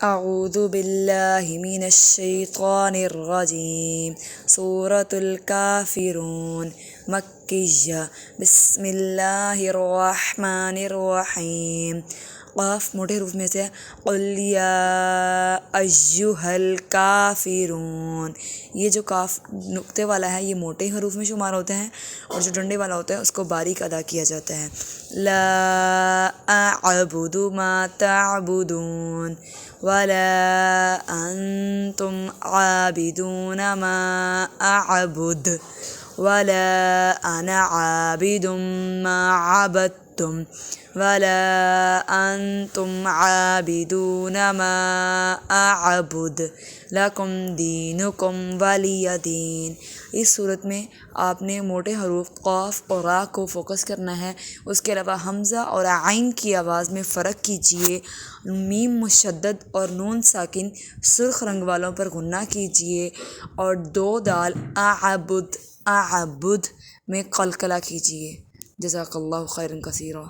اعوذ باللہ من الشیطان الرجیم سورة الکافرون مکیہ بسم اللہ الرحمن الرحیم قاف موٹے حروف میں سے قل یا ایہا الکافرون، یہ جو کاف نقطے والا ہے یہ موٹے حروف میں شمار ہوتے ہیں، اور جو ڈنڈے والا ہوتا ہے اس کو باریک ادا کیا جاتا ہے۔ لا اعبد ما تعبدون ولا انتم عابدون ما اعبد ولا انا عابد ما عبدتم ولا انتم عابدون ما اعبد لکم دینکم ولی دین۔ اس صورت میں آپ نے موٹے حروف قاف اور را کو فوکس کرنا ہے، اس کے علاوہ حمزہ اور عین کی آواز میں فرق کیجیے، میم مشدد اور نون ساکن سرخ رنگ والوں پر غنہ کیجیے، اور دو دال اعبد میں قلقلہ کیجیے۔ جزاک اللہ خیرا کثیرا۔